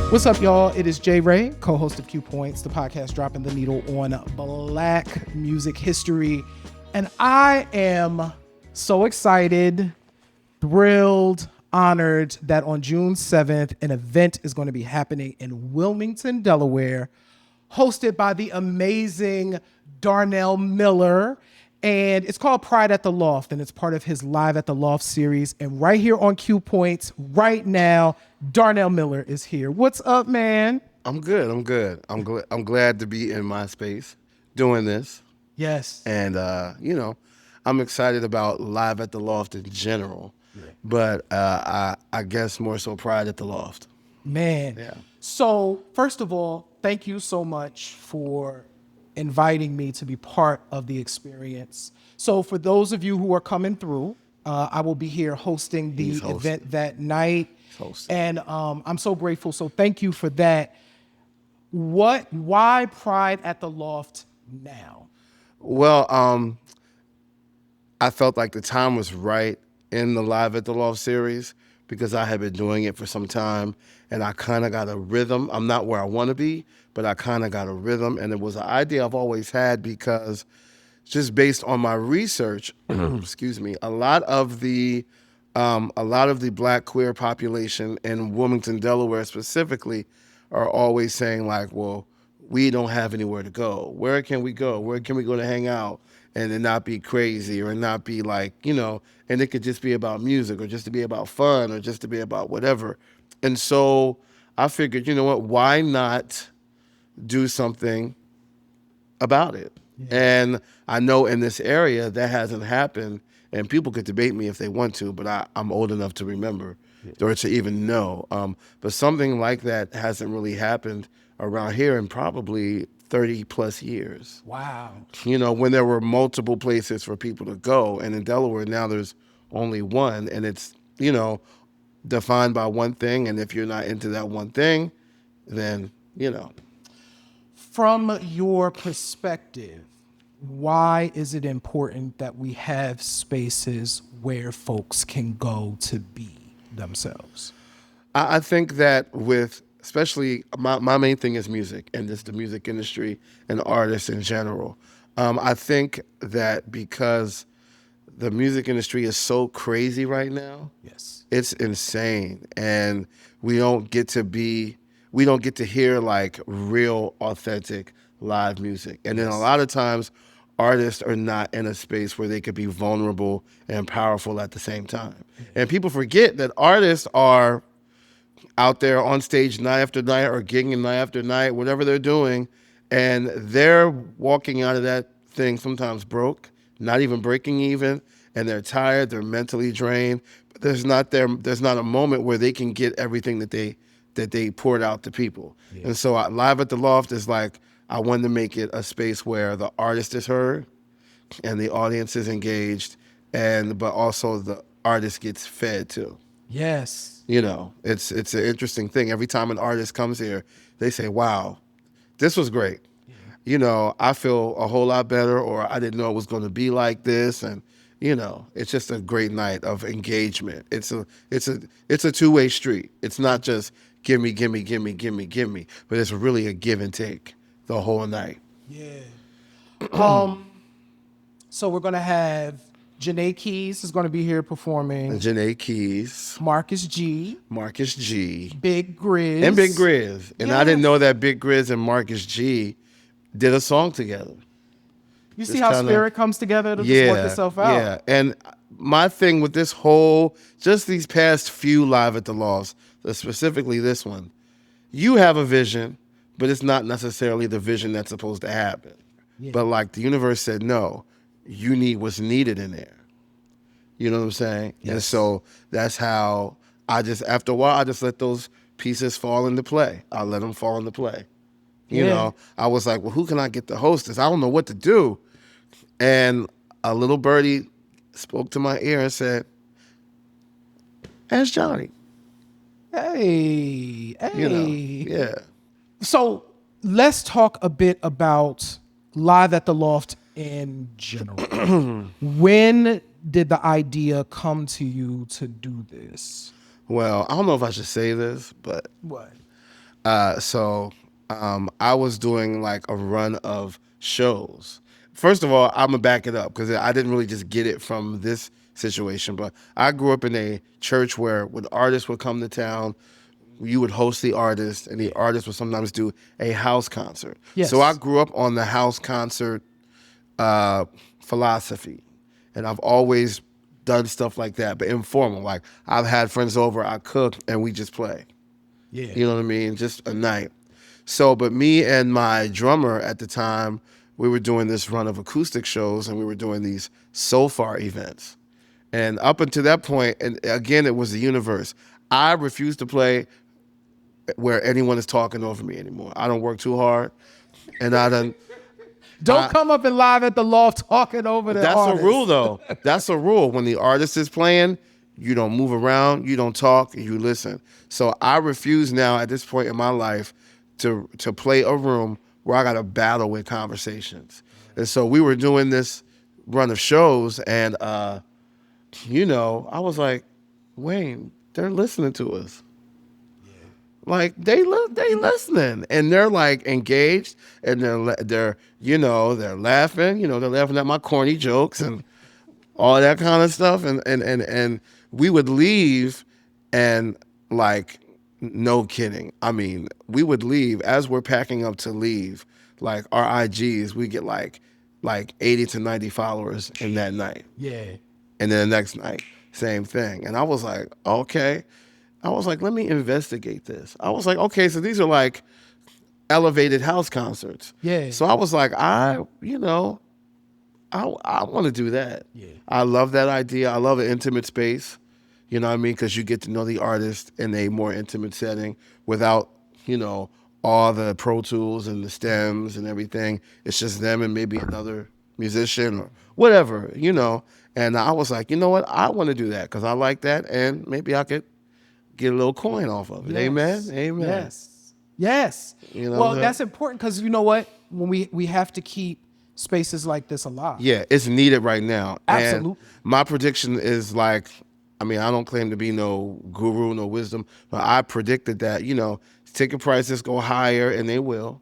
What's up, y'all? It is Jay Ray, co-host of Q Points, the podcast dropping the needle on Black music history. And I am so excited, thrilled, honored that on June 7th, an event is going to be happening in Wilmington, Delaware, hosted by the amazing Darnell Miller. And it's called Pride at the Loft, and it's part of his Live at the Loft series. And right here on Q Points, right now, Darnell Miller is here. What's up, man? I'm good. I'm glad to be in my space doing this. Yes. And, I'm excited about Live at the Loft in general. Yeah. But I guess more so Pride at the Loft. Man. Yeah. So, first of all, thank you so much for inviting me to be part of the experience. So for those of you who are coming through, I will be here hosting the event that night. And I'm so grateful. So thank you for that. Why Pride at the Loft now? Well, I felt like the time was right in the Live at the Loft series because I had been doing it for some time and I kind of got a rhythm. I'm not where I want to be, but I kind of got a rhythm. And it was an idea I've always had because just based on my research, excuse me, a lot of the Black queer population in Wilmington, Delaware specifically, are always saying like, well, we don't have anywhere to go. Where can we go? Where can we go to hang out? And it not be crazy or not be like, and it could just be about music or just to be about fun or just to be about whatever. And so I figured, you know what, why not do something about it? Yeah. And I know in this area that hasn't happened, and people could debate me if they want to, but I'm old enough to remember or to even know. But something like that hasn't really happened around here in probably 30 plus years. Wow. When there were multiple places for people to go. And in Delaware now there's only one, and it's, defined by one thing. And if you're not into that one thing, then, From your perspective, why is it important that we have spaces where folks can go to be themselves? I think that especially my main thing is music and just the music industry and artists in general. I think that because the music industry is so crazy right now, yes, it's insane, and we don't get to hear like real, authentic live music. And then a lot of times, artists are not in a space where they could be vulnerable and powerful at the same time. And people forget that artists are out there on stage night after night or gigging night after night, whatever they're doing, and they're walking out of that thing sometimes broke, not even breaking even, and they're tired, they're mentally drained. But there's not a moment where they can get everything that they poured out to people. Yeah. And so Live at the Loft is like, I wanted to make it a space where the artist is heard and the audience is engaged, but also the artist gets fed too. Yes. It's an interesting thing. Every time an artist comes here, they say, wow, this was great. Yeah. I feel a whole lot better, or I didn't know it was going to be like this. And, it's just a great night of engagement. It's a two-way street. It's not just give me, but it's really a give and take the whole night. Yeah. So we're going to have Janae Keys is going to be here performing. Janae Keys. Marcus G. Big Grizz. And Big Grizz. And I didn't know that Big Grizz and Marcus G did a song together. You see how spirit comes together to just work itself out. Yeah. And my thing with this just these past few Live at the Loft, specifically this one, you have a vision, but it's not necessarily the vision that's supposed to happen. Yeah. But like the universe said, no, you need what's needed in there. You know what I'm saying? Yes. And so that's how after a while, I just let those pieces fall into play. I let them fall into play. I was like, well, who can I get to host this? I don't know what to do. And a little birdie spoke to my ear and said, ask Johnny. Hey. Yeah. So let's talk a bit about Live at the Loft in general. When did the idea come to you to do this? Well, I don't know if I should say this, but what? I was doing like a run of shows. First of all, I'm gonna back it up because I didn't really just get it from this situation, but I grew up in a church where when artists would come to town, you would host the artist, and the artist would sometimes do a house concert. Yes. So I grew up on the house concert philosophy, and I've always done stuff like that, but informal. Like I've had friends over, I cook, and we just play. Yeah. You know what I mean? Just a night. So, but me and my drummer at the time, we were doing this run of acoustic shows, and we were doing these SoFar events. And up until that point, and again, it was the universe. I refused to play where anyone is talking over me anymore. I don't work too hard, and Don't come up and live at the Loft talking over the That's artist. a rule, though. That's a rule. When the artist is playing, you don't move around, you don't talk, you listen. So I refuse now at this point in my life to play a room where I got to battle with conversations. And so we were doing this run of shows, and I was like, Wayne, they're listening to us. Like they listening, and they're like engaged, and they're laughing. They're laughing at my corny jokes and all that kind of stuff. And we would leave, and like no kidding. I mean, we would leave as we're packing up to leave. Like our IGs, we get like 80 to 90 followers in that night. Yeah. And then the next night, same thing. And I was like, okay. I was like, let me investigate this. I was like, okay, so these are like elevated house concerts. Yeah. So I was like, I want to do that. Yeah. I love that idea. I love an intimate space. You know what I mean? Because you get to know the artist in a more intimate setting without, all the Pro Tools and the stems and everything. It's just them and maybe another musician or whatever, And I was like, you know what? I want to do that because I like that, and maybe I could get a little coin off of it. Yes. Amen? Amen. Yes. Well, that's important because you know what? When we have to keep spaces like this alive. Yeah, it's needed right now. Absolutely. And my prediction is like, I don't claim to be no guru, no wisdom, but I predicted that, ticket prices go higher, and they will.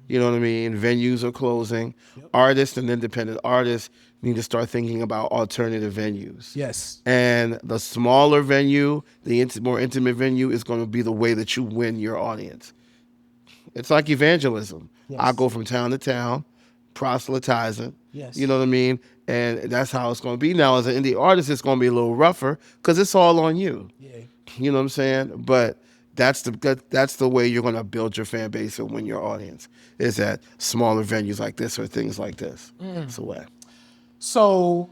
You know what I mean? Venues are closing. Yep. Artists and independent artists need to start thinking about alternative venues. Yes. And the smaller venue, the more intimate venue is going to be the way that you win your audience. It's like evangelism. Yes. I go from town to town, proselytizing. Yes. You know what I mean? And that's how it's going to be. Now, as an indie artist, it's going to be a little rougher because it's all on you. Yeah. You know what I'm saying? But that's the way you're going to build your fan base and win your audience, is at smaller venues like this or things like this. It's the way. So,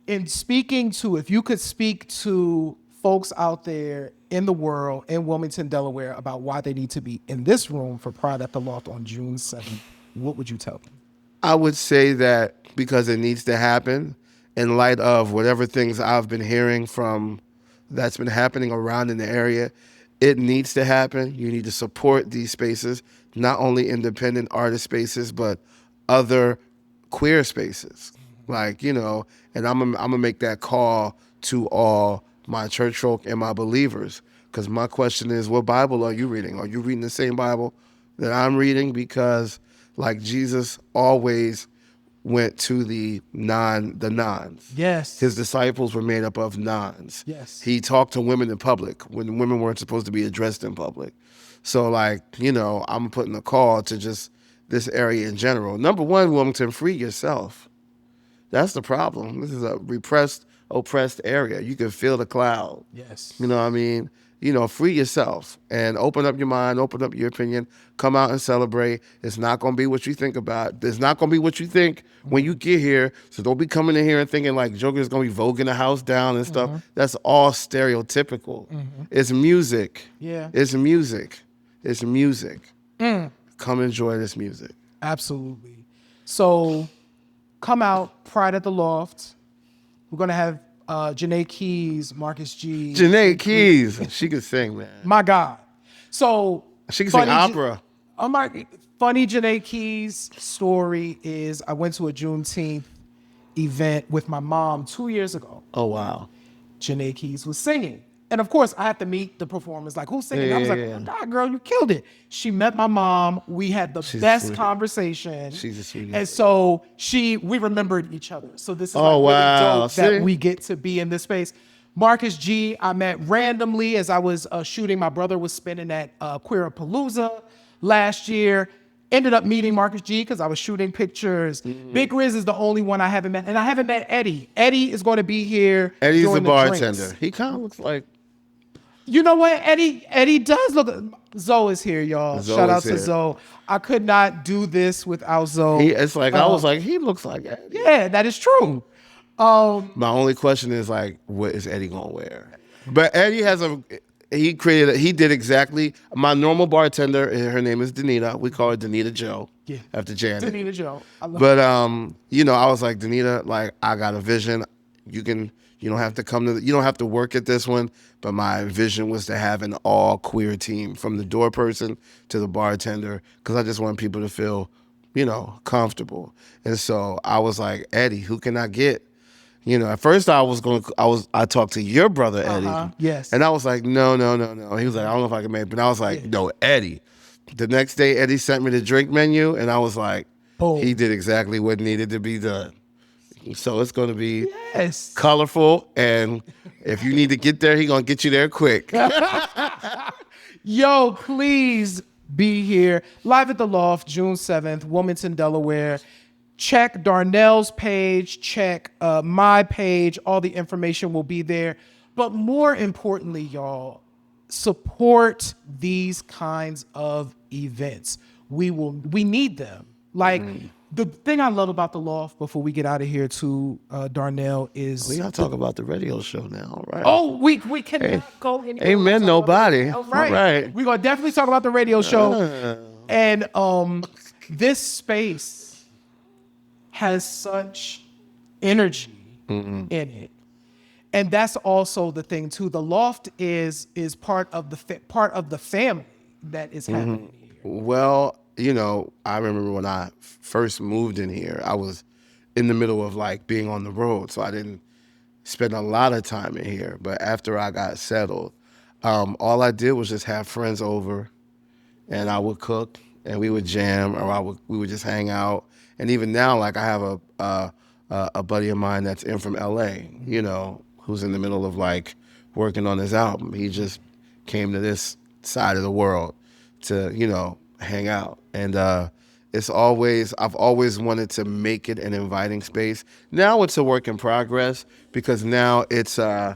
if you could speak to folks out there in the world, in Wilmington, Delaware, about why they need to be in this room for Pride at the Loft on June 7th, what would you tell them? I would say that because it needs to happen in light of whatever things I've been hearing from that's been happening around in the area. It needs to happen. You need to support these spaces, not only independent artist spaces, but other queer spaces. Like, and I'm gonna make that call to all my church folk and my believers. Because my question is, what Bible are you reading? Are you reading the same Bible that I'm reading? Because like Jesus always went to the nons. Yes. His disciples were made up of nons. Yes. He talked to women in public when women weren't supposed to be addressed in public. So like, I'm putting a call to just this area in general. Number one, Wilmington, free yourself. That's the problem. This is a repressed, oppressed area. You can feel the cloud. Yes. You know what I mean? Free yourself and open up your mind, open up your opinion, come out and celebrate. It's not going to be what you think about. It's not going to be what you think when you get here. So don't be coming in here and thinking like Joker's going to be voguing the house down and stuff. That's all stereotypical. It's music. Yeah. It's music. It's music. Come enjoy this music. Absolutely. So come out, Pride at the Loft. We're going to have Janae Keys, Marcus G. Janae Keys. She can sing, man. My God. So she can sing opera. Funny Janae Keys story is I went to a Juneteenth event with my mom 2 years ago. Oh, wow. Janae Keys was singing. And of course, I have to meet the performers. Like, who's singing? I was like, oh, God, girl, you killed it. She met my mom. We had the best sweet. conversation. She's a sweetie. And so we remembered each other. So this is Oh, like really wow. dope that See? we get to be in this space. Marcus G, I met randomly as I was shooting. My brother was spinning at Queerapalooza last year. Ended up meeting Marcus G because I was shooting pictures. Big Riz is the only one I haven't met. And I haven't met Eddie. Eddie is going to be here. Eddie's during the bartender. drinks. He kind of looks like You know what? Eddie does look. Zoe is here, y'all. Zoe Shout out is to here. Zoe. I could not do this without Zoe. it's like I was like, he looks like Eddie. Yeah, that is true. My only question is like, what is Eddie gonna wear? But Eddie he did exactly my normal bartender. Her name is Danita. We call her Danita Joe. Yeah. After Janet. Danita Joe. I love But I was like, Danita, like I got a vision. You don't have to you don't have to work at this one. But my vision was to have an all queer team from the door person to the bartender, because I just want people to feel, comfortable. And so I was like, Eddie, who can I get? At first I talked to your brother, Eddie. Yes. And I was like, no. He was like, I don't know if I can make it. But I was like, no, Eddie. The next day, Eddie sent me the drink menu, and I was like, Boom. he did exactly what needed to be done. So it's going to be Yes. colorful, and if you need to get there, he's going to get you there quick. Yo, please be here. Live at the Loft, June 7th, Wilmington, Delaware. Check Darnell's page, check my page. All the information will be there. But more importantly, y'all, support these kinds of events. We need them. Like, the thing I love about the Loft, before we get out of here to Darnell, is We got to talk about the radio show now, right? oh, we cannot go anywhere. Amen, nobody. All right. All right. We're going to definitely talk about the radio show. And this space has such energy in it. And that's also the thing too. The Loft is part of the family that is happening here. Well, I remember when I first moved in here, I was in the middle of like being on the road, so I didn't spend a lot of time in here. But after I got settled, all I did was just have friends over, and I would cook, and we would jam, or we would just hang out. And even now, like I have a buddy of mine that's in from LA, who's in the middle of like working on his album. He just came to this side of the world to, hang out. And I've always wanted to make it an inviting space. Now it's a work in progress, because now I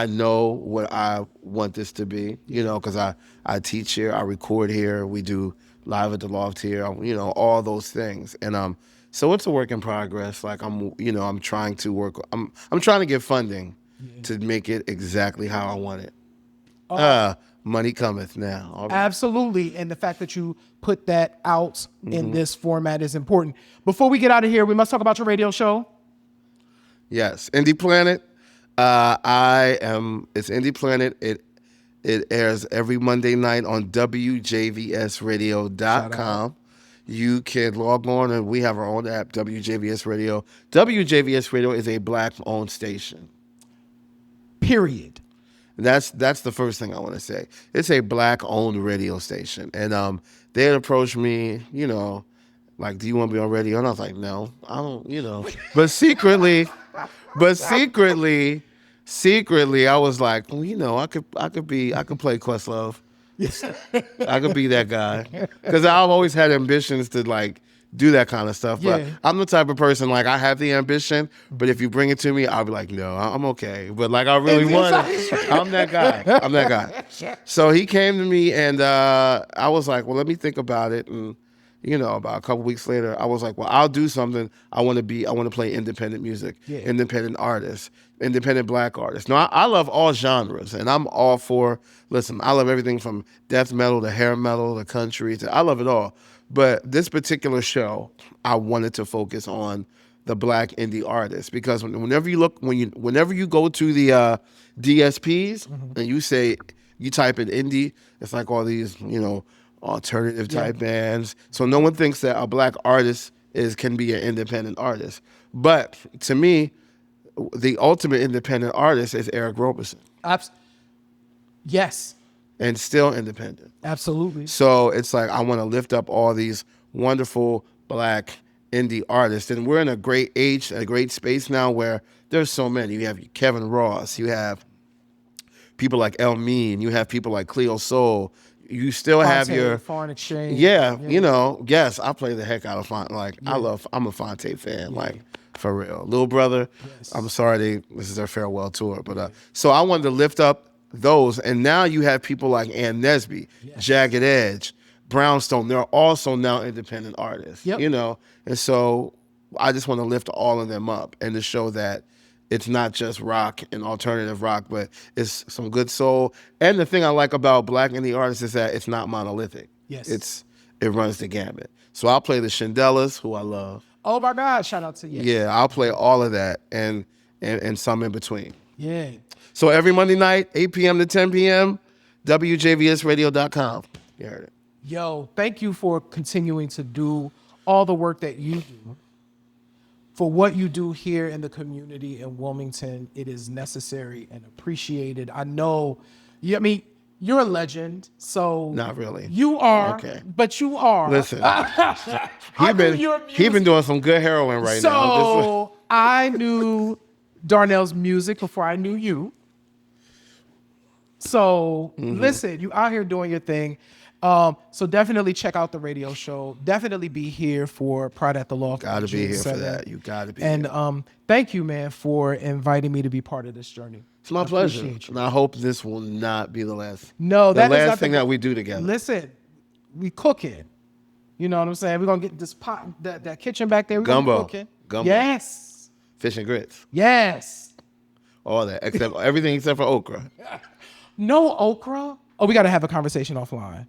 know what I want this to be, because I teach here, I record here, we do live at the Loft here, all those things. And so it's a work in progress. Like I'm trying to get funding to make it exactly how I want it. Money cometh now. All right. Absolutely. And the fact that you put that out in this format is important. Before we get out of here, we must talk about your radio show. Yes, Indie Planet. It's Indie Planet. It airs every Monday night on WJVSradio.com. You can log on, and we have our own app, WJVS Radio. WJVS Radio is a Black-owned station. Period. That's the first thing I want to say. It's a Black-owned radio station. And they had approached me, like, do you want to be on radio? And I was like, no, I don't, But secretly, I was like, well, I could play Questlove. I could be that guy, because I've always had ambitions to like do that kind of stuff. But I'm the type of person, like, I have the ambition, but if you bring it to me, I'll be like, no, I'm okay. But like, I really want it. I'm that guy. So he came to me, and I was like, well, let me think about it. And about a couple weeks later, I was like, well, I'll do something. I want to play independent music, independent artists, independent Black artists. No, I love all genres, and I'm all for, listen, I love everything from death metal to hair metal to country. I love it all. But this particular show, I wanted to focus on the Black indie artists, because whenever you go to the DSPs and you type in indie, it's like all these, alternative type bands. So no one thinks that a Black artist can be an independent artist. But to me, the ultimate independent artist is Eric Roberson. Yes, and still independent. absolutely. So it's like I want to lift up all these wonderful Black indie artists, and we're in a great age, a great space now where there's so many. You have Kevin Ross, you have people like El Mean, you have people like Cleo Soul. You still have your Foreign Exchange. you know, yes, I play the heck out of Fonte. Like I'm a Fonte fan, like for real. Little Brother, I'm sorry this is their farewell tour, but so I wanted to lift up those, and now you have people like Ann Nesby, Jagged Edge, Brownstone. They're also now independent artists, you know, and so I just want to lift all of them up and to show that it's not just rock and alternative rock, but it's some good soul. And the thing I like about Black indie artists is that it's not monolithic. Yes. It runs the gamut. So I'll play the Shindellas, who I love. Oh my God! Shout out to you. Yeah, I'll play all of that and some in between. Yeah. So every Monday night, 8 p.m. to 10 p.m., WJVSradio.com. You heard it. Yo, thank you for continuing to do all the work that you do. For what you do here in the community in Wilmington, it is necessary and appreciated. I know, I mean, you're a legend, so Not really. You are, okay. But you are. Listen, he been doing some good heroin right now. So I knew Darnell's music before I knew you. So listen, you out here doing your thing. So definitely check out the radio show. Definitely be here for Pride at the Loft. Gotta be here for that. You gotta be here. And thank you, man, for inviting me to be part of this journey. It's my pleasure. And I hope this will not be the last. No, the last thing that we do together. Listen, we cooking. You know what I'm saying? We're gonna get this pot, that kitchen back there. We're Gumbo. Cooking. Gumbo. Yes. Fish and grits. Yes. All that, except everything except for okra. No okra? Oh, we got to have a conversation offline.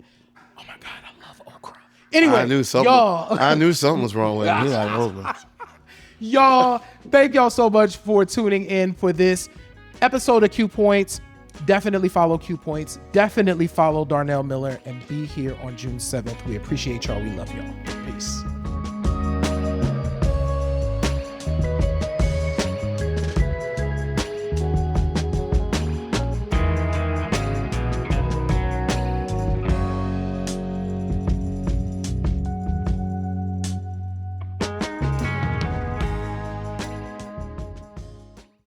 Oh my God, I love okra. Anyway, I knew something. Y'all. I knew something was wrong with me. Like okra. Y'all, thank y'all so much for tuning in for this episode of Q Points. Definitely follow Q Points. Definitely follow Darnell Miller and be here on June 7th. We appreciate y'all. We love y'all. Peace.